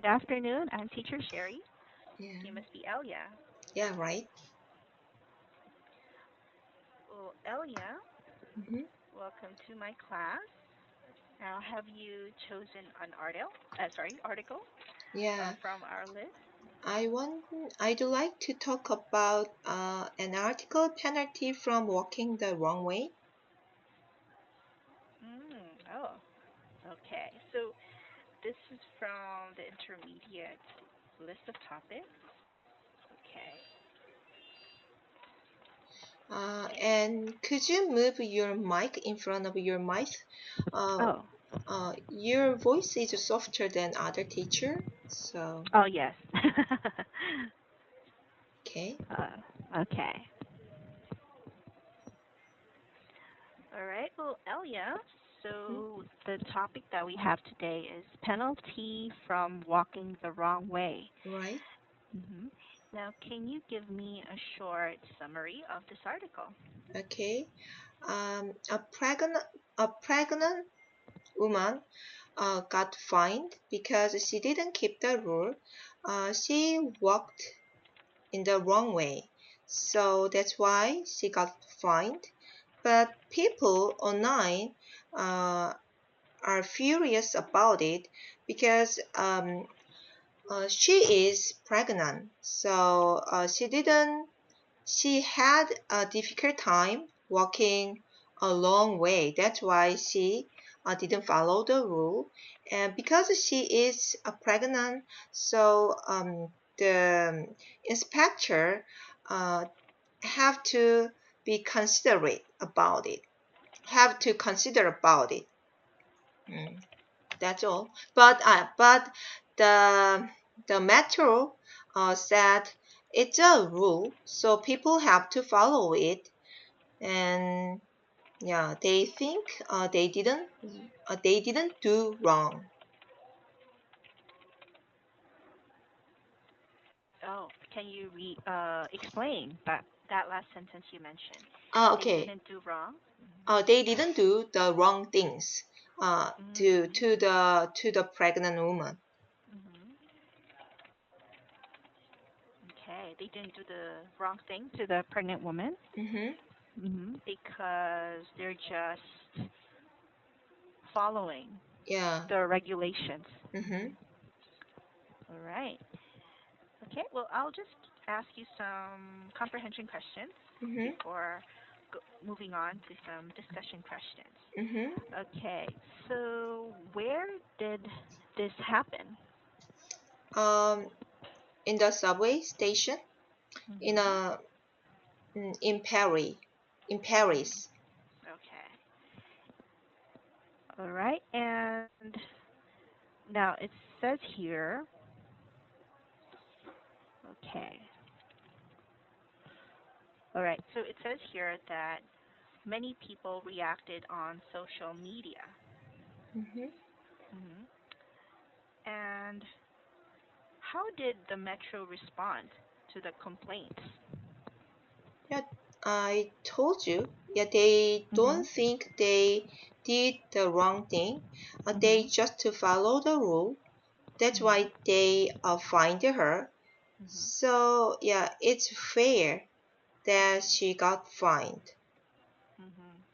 afternoon. I'm Teacher Sheri. Yeah, You must be Elia. yeah, right. Well, Elia, hmm welcome to my class. Now, have you chosen an article Yeah, from our list? I want. I do like to talk about an article penalty from walking the wrong way. Oh, okay. So this is from the intermediate list of topics. Okay. Okay. And could you move your mic in front of your mouth? Uh, Oh. your voice is softer than other teacher, so Oh yes. okay. Okay. All right. Well, Elia, Mhm. so the topic that we have today is penalty from walking the wrong way. Right. hmm Now, can you give me a short summary of this article? Okay. A pregnant woman got fined because she didn't keep the rule. She walked in the wrong way. So that's why she got fined. But people online uh, are furious about it because she is pregnant. So she had a difficult time walking a long way. That's why she didn't follow the rule. And because she is pregnant, so the inspector uh, have to be considerate about it. Have to consider about it. Mm, that's all. But the the metro said it's a rule, so people have to follow it. And yeah, they think they didn't do wrong. Oh, can you explain that last sentence you mentioned? They Okay. didn't do wrong. They didn't do the wrong things. To Mm-hmm. the pregnant woman. Mm-hmm. Okay, they didn't do the wrong thing to the pregnant woman. Mhm. Because they're just following Yeah. the regulations. Mhm. All right. Okay. Well, I'll just ask you some comprehension questions Mhm. before moving on to some discussion questions. Mhm. Okay. So, where did this happen? Um, in the subway station in hmm a in Paris, in Paris. Okay. All right. And now it says here, okay. All right. So it says here that many people reacted on social media. Mhm. hmm And how did the Metro respond to the complaints? Yeah, I told you. Yeah, they hmm don't think they did the wrong thing. They hmm just to follow the rule. That's hmm why they fined her. hmm So yeah, it's fair that hmm she got fined.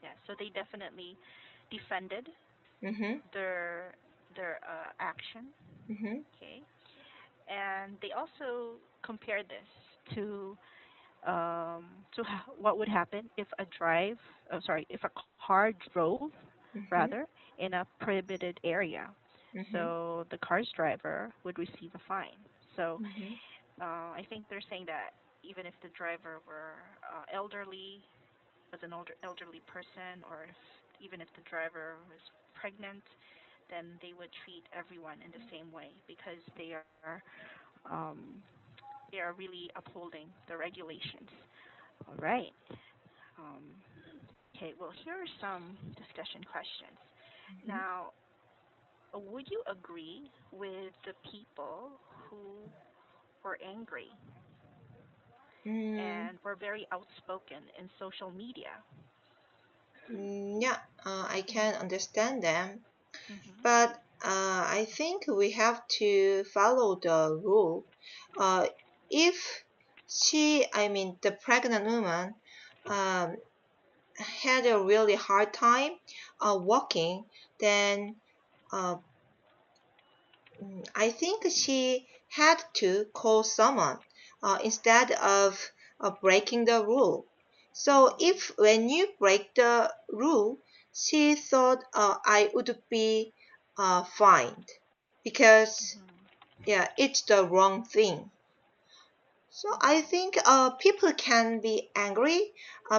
Yeah, so they definitely defended Mhm. their action. Mhm. Okay, and they also compared this to what would happen if if a car drove Mhm. rather in a prohibited area. Mhm. So the car's driver would receive a fine. So Mhm. I think they're saying that even if the driver were was an elderly person, or if even if the driver was pregnant, then they would treat everyone in the same way because um, they are really upholding the regulations. All right. Um, okay. Well, here are some discussion questions. Mhm. Now, would you agree with the people who were angry Mm, and were very outspoken in social media? yeah, I can Mhm. understand them. Mhm. But I think we have to follow the rule. Uh, if I mean, the pregnant woman, um, had a really hard time walking, then uh, I think she had to call someone instead of breaking the rule. So if when you break the rule, she thought I would be fined because yeah, it's the wrong thing. So I think people can be angry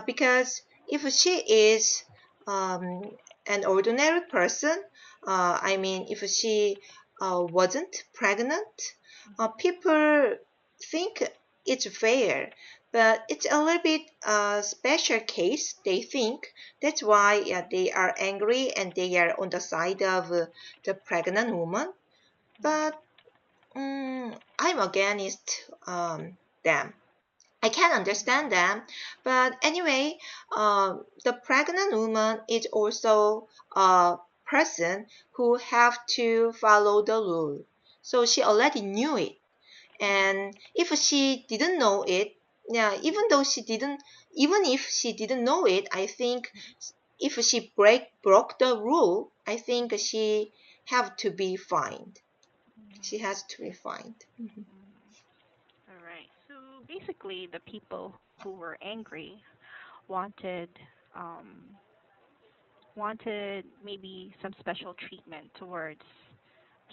because if she is um, an ordinary person, I mean, if she wasn't pregnant, people think it's fair. But it's a little bit special case, they think. That's why they are angry and they are on the side of the pregnant woman. But I'm against them. I can understand them, but anyway, the pregnant woman is also a person who have to follow the rule. So she already knew it, and if she didn't know it, yeah, even if she didn't know it, I think if she broke the rule, I think she have to be fined. She has to be fined. Mhm. All right. So basically, the people who were angry wanted um, wanted maybe some special treatment towards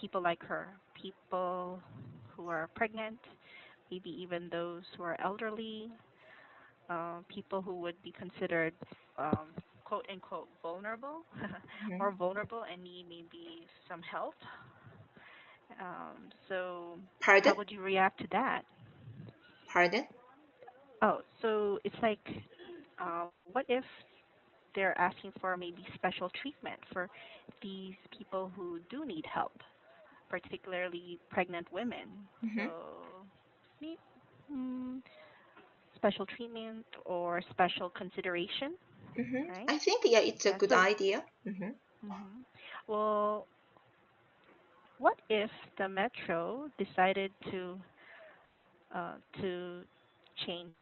people like her, people who are pregnant, maybe even those who are elderly, people who would be considered um, quote unquote vulnerable, Mhm. more vulnerable and need maybe some help. So Pardon? how would you react to that? Pardon? Oh, so it's like, what if they're asking for maybe special treatment for these people who do need help, particularly pregnant women? So, Mhm. me- mm, special treatment or special consideration, right? I think yeah, it's a Yeah. good So, idea. mhm. Well, what if the metro decided to change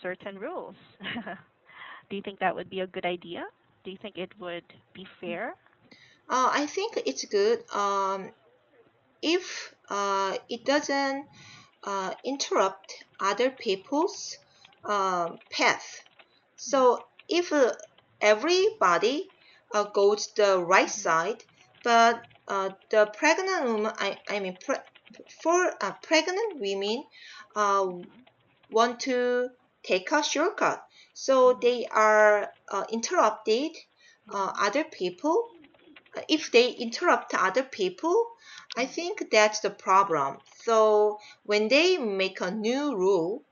certain rules? Do you think that would be a good idea? Do you think it would be fair? I think it's good. If it doesn't interrupt other people's path. So if everybody goes the right Mhm. side, but the pregnant woman, I mean, for pregnant women, uh, Mhm. want to take a shortcut. So Mhm. they are interrupted Mhm. other people. If they interrupt other people, I Mhm. think that's the problem. So when they make a new rule,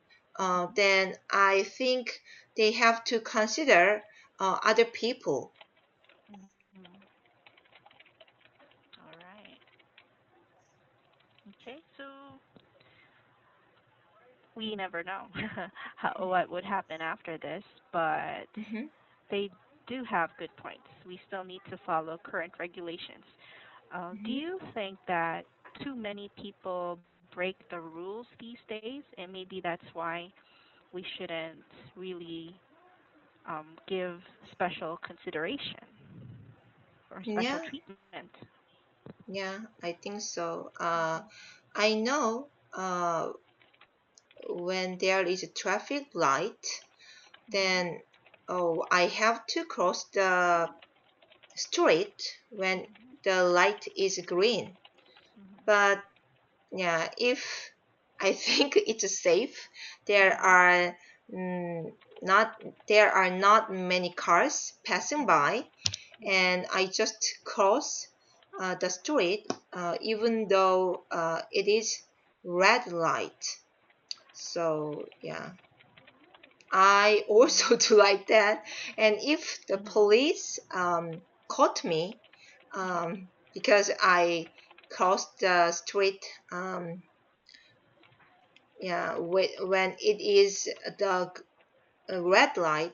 Mhm. then I think they have to consider other people. Mhm. All right. Okay. So we never know what would happen after this, but Hmm. they do have good points. We still need to follow current regulations. Do Hmm. you think that too many people break the rules these days, and maybe that's why we shouldn't really give special consideration or special Yeah, treatment? yeah, I think so. Mhm. I know when there is a traffic light, Mhm. then oh, I have to cross the street when the light is green. Mhm. But yeah, if I think it's safe, there Mhm. are mm, not there are not many cars passing Mhm. by, Mhm. and I just cross the street even though it is red light. So yeah, I also Mhm. do like that. And if the Mhm. police caught me Mhm. because I crossed the street, yeah, when it is the red light,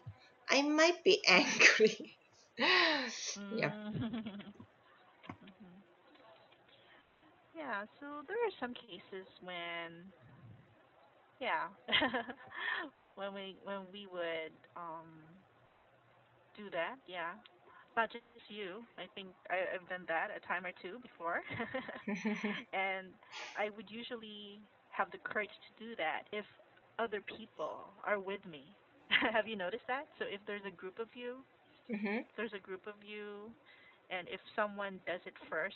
I might be angry. Yeah. Mm. Mhm. Yeah, so there are some cases when, yeah, when we would do that. Yeah, not just you. I think I've done that a time or two before, and I would usually have the courage to do that if other people are with me. Have you noticed that? So if there's a group of you, Mhm. there's a group of you, and if someone does it first,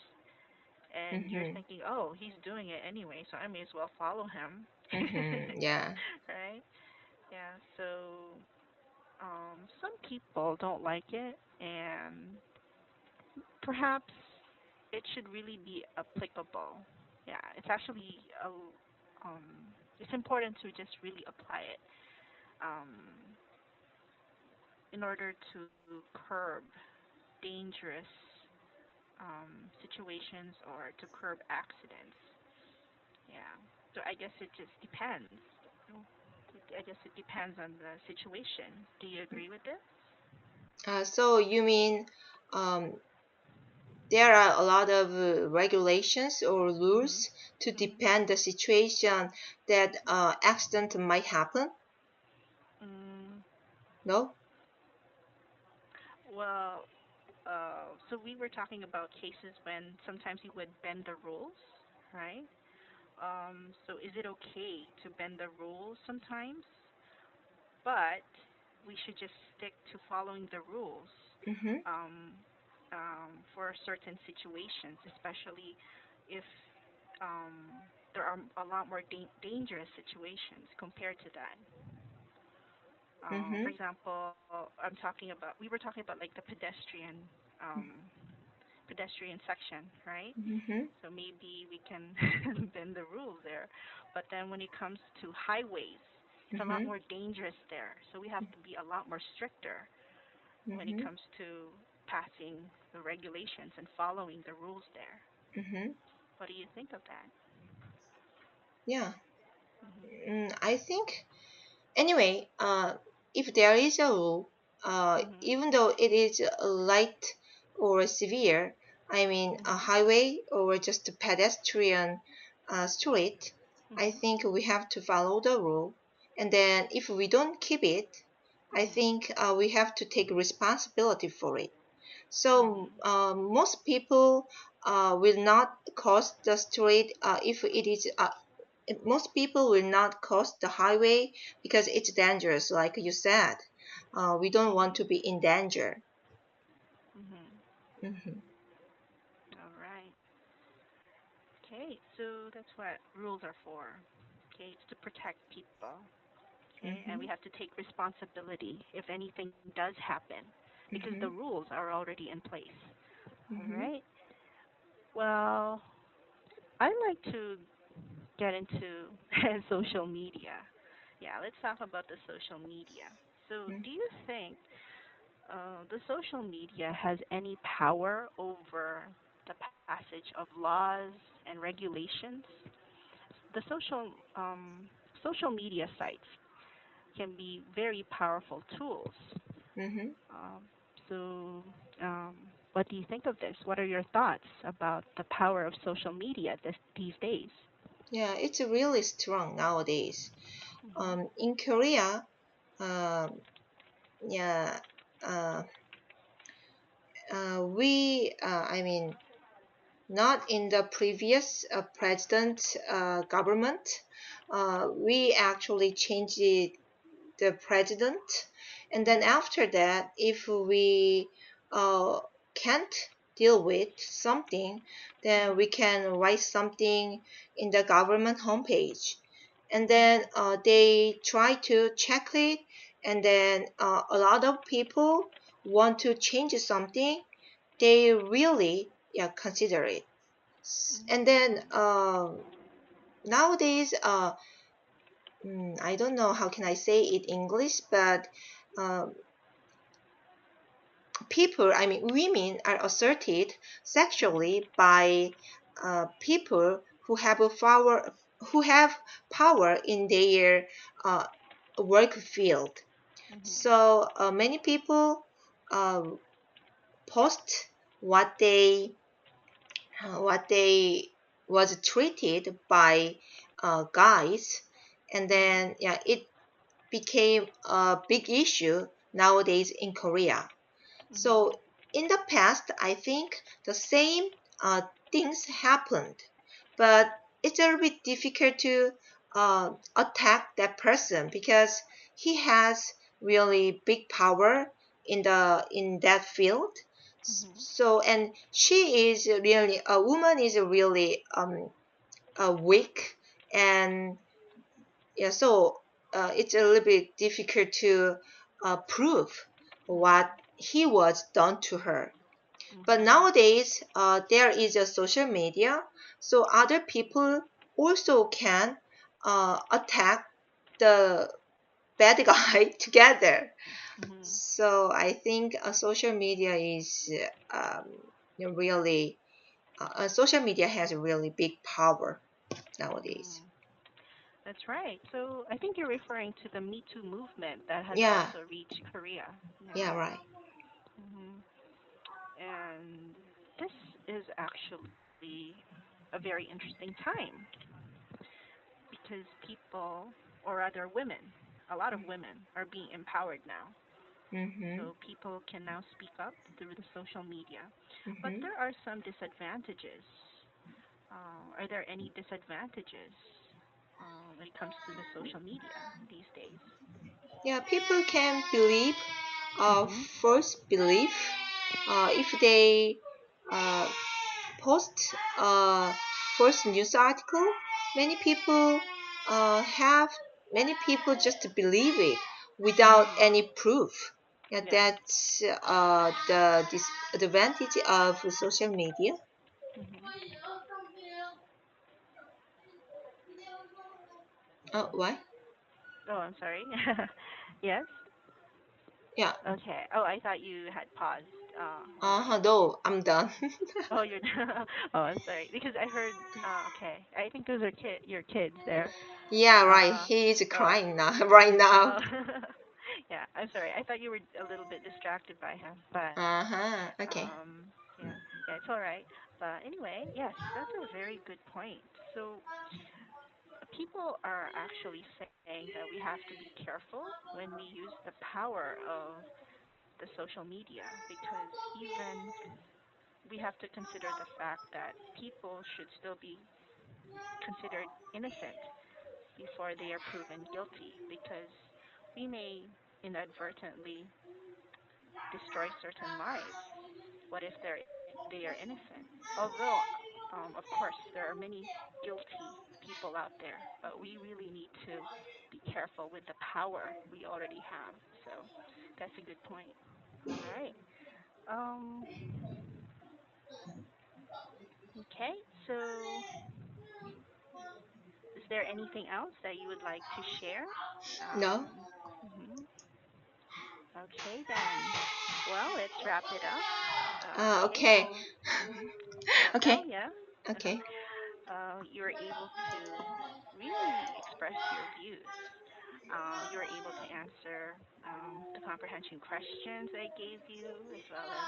and you're Mhm. thinking, oh, he's doing it anyway, so I may as well follow him. Mhm. Yeah. Right? Yeah. So some people don't like it, and perhaps it should really be applicable. Yeah, it's actually it's important to just really apply it um, in order to curb dangerous situations or to curb accidents. Yeah. So I guess it just depends. I guess it depends on the situation. Do you agree with this? So you mean um, there are a lot of regulations or Mhm. rules to Mhm. depend the situation that accident might happen? Mm, No? well, so we were talking about cases when sometimes you would bend the rules, right? So is it okay to bend the rules sometimes? But we should just stick to following the rules Mhm. um, for certain situations, especially if um, there are a lot more dangerous situations compared to that. For Mhm. example, we were talking about like the pedestrian section, right? Mhm. So maybe we can bend the rules there. But then when it comes to highways, it's a lot Mhm. more dangerous there. So we have to be a lot more stricter when it Mhm. comes to passing the regulations and following the rules there. Mhm. What do you think of that? Yeah. Mhm. I think anyway, if there is a rule, Mhm. even though it is light or severe, I mean a Mhm. highway or just a pedestrian street, I Mhm. think we have to follow the rule. And then if we don't keep it, I Mhm. think we have to take responsibility for it. So Mhm. most people will not cross the street if it is most people will not cross the highway because it's dangerous, like you said. We don't want Mhm. to be in danger. Mhm. Mhm. All right. Okay. So that's what rules are for. Okay, it's to protect people. Okay, and we Mhm. have to take responsibility if anything does happen because the Mhm. rules are already in place. All Mhm. right. Well, I like to get into social media. Yeah, let's talk about the social media. So, Mhm. do you think the social media has any power over the passage of laws and regulations? The social media sites can be very powerful tools. Mhm. Um, so, um, what do you think of this? What are your thoughts about the power of social media these days? Yeah, it's really strong nowadays. Mhm. In Korea, um, yeah, uh, I mean, not in the previous president government. We actually changed the president, and then Mhm. after that, if we uh, can't deal with something, then we Mhm. can write something in the government homepage, and Mhm. then they try to check it, and then a lot of people want to change something, they really, yeah, consider it. And then Mhm. nowadays I don't know how can I say it English, but uh, people, I mean women, are asserted Mhm. sexually by people who have power in their uh, work field. Mhm. So many people uh, post what they what they was treated by guys, and Mhm. then yeah, it became a big issue nowadays in Korea. Mhm. So in the past, I think the same uh, things happened, but it's a little bit difficult to attack that person because he has really big power in that field. Mhm. So and she is really a woman is really weak, and yeah, so it's a little bit difficult to prove what Mhm. he was done to her. But Mhm. nowadays, there is a social media, so other people also can attack the bad guy together. Mhm. So I think social media is really social media has a really big power nowadays. Mhm. That's right. So I think you're referring to the Me Too movement that has Yeah, also reached Korea. Yeah. yeah, right. Mhm. And this is actually a very interesting time because people, or rather women, a lot of women are being empowered now. Mm-hmm. So people can now speak up through the social media. But Mm-hmm. there are some disadvantages. Are there any disadvantages when it comes to the social media these days? Yeah, people can believe Mhm. false belief if they uh, post a false news article. Many people have many people just believe it without Mhm. any proof. Yeah, Yeah. that's the disadvantage of social media. Mhm. Oh, why? Oh, I'm sorry. Yes. Yeah. Okay. Oh, I thought you had paused. All right. No, I'm done. Oh, you're. Oh, I'm sorry because I heard. Okay. I think those are your kids there. Yeah, right. Uh. He is Oh. crying now, right now. Oh. Yeah. I'm sorry. I thought you were a little bit distracted by him, but Uh-huh. Okay. um. Yeah. Yeah. It's all right. But anyway, yes, that's a very good point. So people are actually saying that we have to be careful when we use the power of the social media because even we have to consider the fact that people should still be considered innocent before they are proven guilty because we may inadvertently destroy certain lives. What if they are innocent? Although, of course, there are many guilty people out there, but we really need to be careful with the power we already have. So that's a good point. All right. Um, okay. So is there anything else that you would like to share? No? Mhm. Okay, then. Well, let's wrap it up. Okay, Okay. well, hmm so Okay. Elia, Okay. you were able to really express your views. You were able to answer the comprehension questions I gave you, as well as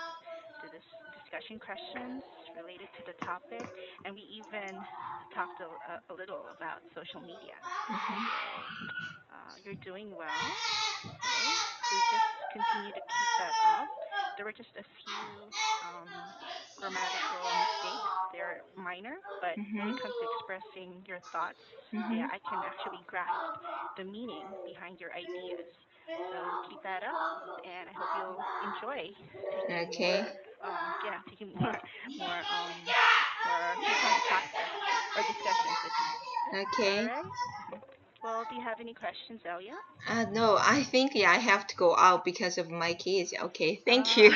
the discussion questions related to the topic, and we even talked a little about social media. Mhm. So you're doing well. Okay, so just continue to keep that up. There were just a few grammatical mistakes. They're minor, but when Mhm. it comes to expressing your thoughts, yeah, Mhm. I can actually grasp the meaning behind your ideas. So keep that up, and I hope you'll enjoy taking Okay. taking more free time practice or discussions with me. All Okay. right. Well, do you have any questions, Elia? No, I think yeah, I have to go out because of my kids. Okay. Thank Ah, you.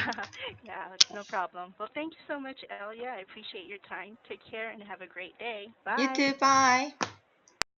yeah, it's no problem. Well, thank you so much, Elia. I appreciate your time. Take care and have a great day. You Bye. too. Bye.